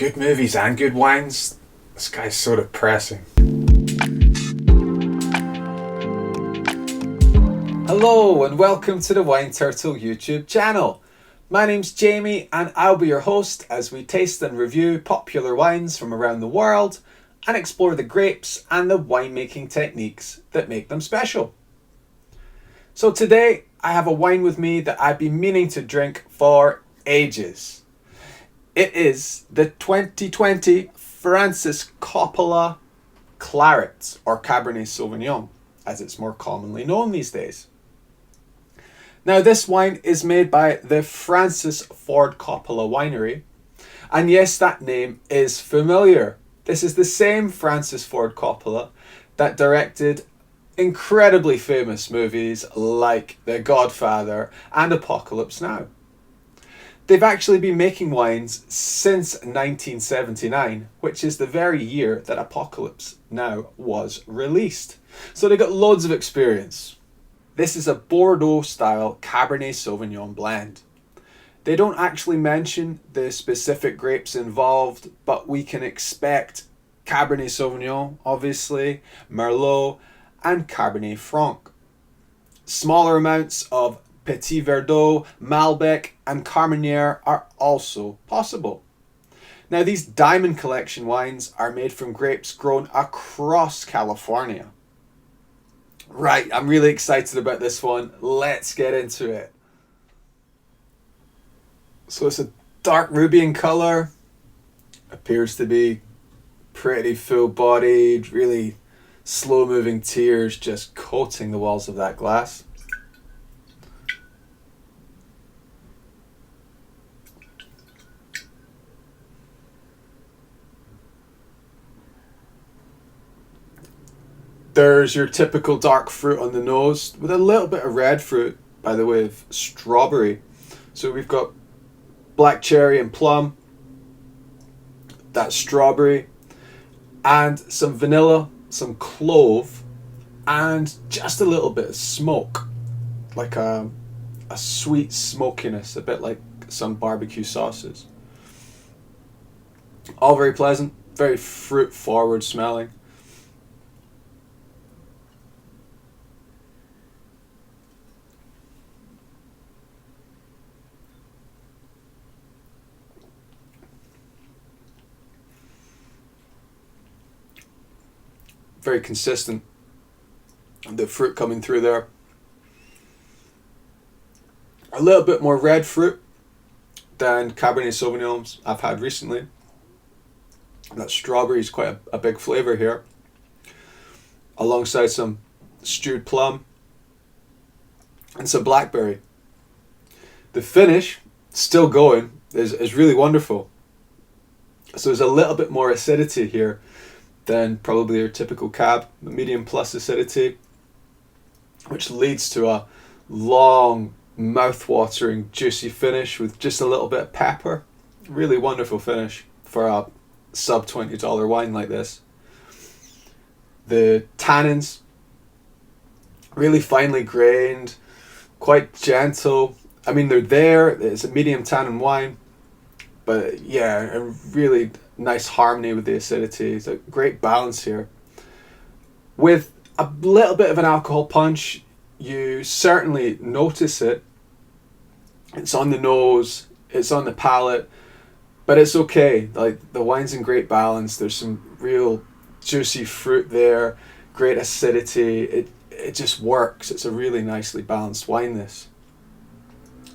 Good movies and good wines. This guy's so depressing. Hello and welcome to the Wine Turtle YouTube channel. My name's Jamie and I'll be your host as we taste and review popular wines from around the world and explore the grapes and the winemaking techniques that make them special. So today I have a wine with me that I've been meaning to drink for ages. It is the 2020 Francis Coppola Claret, or Cabernet Sauvignon, as it's more commonly known these days. Now this wine is made by the Francis Ford Coppola winery, and yes, that name is familiar. This is the same Francis Ford Coppola that directed incredibly famous movies like The Godfather and Apocalypse Now. They've actually been making wines since 1979, which is the very year that Apocalypse Now was released. So they got loads of experience. This is a Bordeaux style Cabernet Sauvignon blend. They don't actually mention the specific grapes involved, but we can expect Cabernet Sauvignon, obviously, Merlot, and Cabernet Franc. Smaller amounts of Petit Verdot, Malbec, and Carmenere are also possible. Now, these Diamond Collection wines are made from grapes grown across California. Right, I'm really excited about this one. Let's get into it. So it's a dark ruby in colour. Appears to be pretty full-bodied, really slow-moving tears just coating the walls of that glass. There's your typical dark fruit on the nose with a little bit of red fruit by the way of strawberry. So we've got black cherry and plum, that strawberry, and some vanilla, some clove, and just a little bit of smoke, like a sweet smokiness, a bit like some barbecue sauces. All very pleasant, very fruit forward smelling. Very consistent, the fruit coming through there. A little bit more red fruit than Cabernet Sauvignons I've had recently. That strawberry is quite a big flavour here, alongside some stewed plum and some blackberry. The finish, still going, is really wonderful. So there's a little bit more acidity here than probably your typical cab, medium plus acidity, which leads to a long, mouth-watering, juicy finish with just a little bit of pepper. Really wonderful finish for a sub $20 wine like this. The tannins, really finely grained, quite gentle. I mean, they're there. It's a medium tannin wine, but yeah, a really nice harmony with the acidity. It's a great balance here. With a little bit of an alcohol punch, you certainly notice it. It's on the nose, it's on the palate, but it's okay. Like, the wine's in great balance. There's some real juicy fruit there, great acidity. It just works. It's a really nicely balanced wine, this.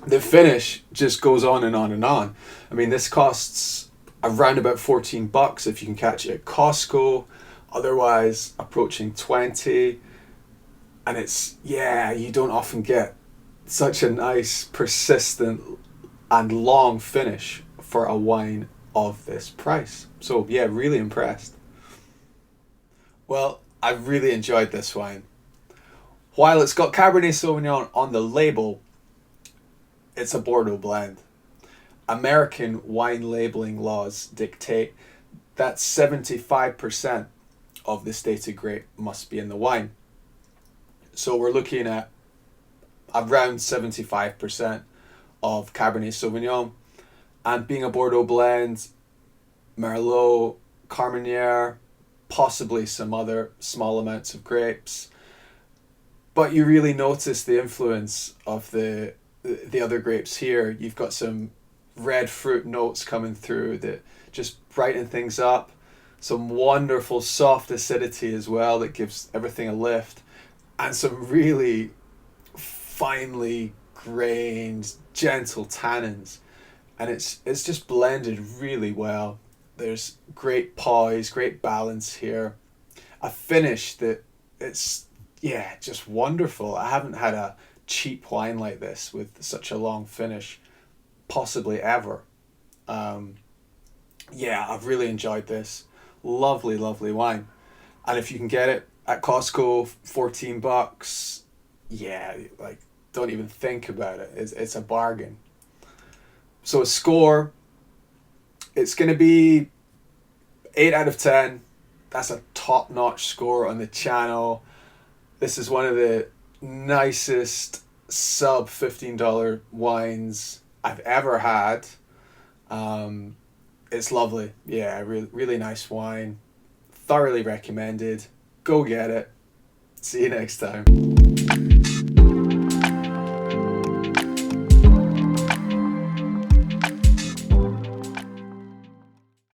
The finish just goes on and on and on. I mean, this costs around about $14 if you can catch it at Costco, otherwise approaching 20. And you don't often get such a nice, persistent and long finish for a wine of this price. So yeah, really impressed. Well, I really enjoyed this wine. While it's got Cabernet Sauvignon on the label, it's a Bordeaux blend. American wine labeling laws dictate that 75% of the stated grape must be in the wine. So we're looking at around 75% of Cabernet Sauvignon. And being a Bordeaux blend, Merlot, Carmenere, possibly some other small amounts of grapes. But you really notice the influence of the other grapes here. You've got some red fruit notes coming through that just brighten things up. Some wonderful soft acidity as well that gives everything a lift. And some really finely grained, gentle tannins. And it's just blended really well. There's great poise, great balance here. A finish that it's, yeah, just wonderful. I haven't had a cheap wine like this with such a long finish, possibly ever. Um, yeah, I've really enjoyed this. Lovely, lovely wine. And if you can get it at Costco, 14 bucks, yeah, like don't even think about it. It's a bargain. So a score, it's going to be 8 out of 10. That's a top-notch score on the channel. This is one of the nicest sub $15 wines I've ever had. It's lovely. Yeah, really nice wine. Thoroughly recommended. Go get it. See you next time.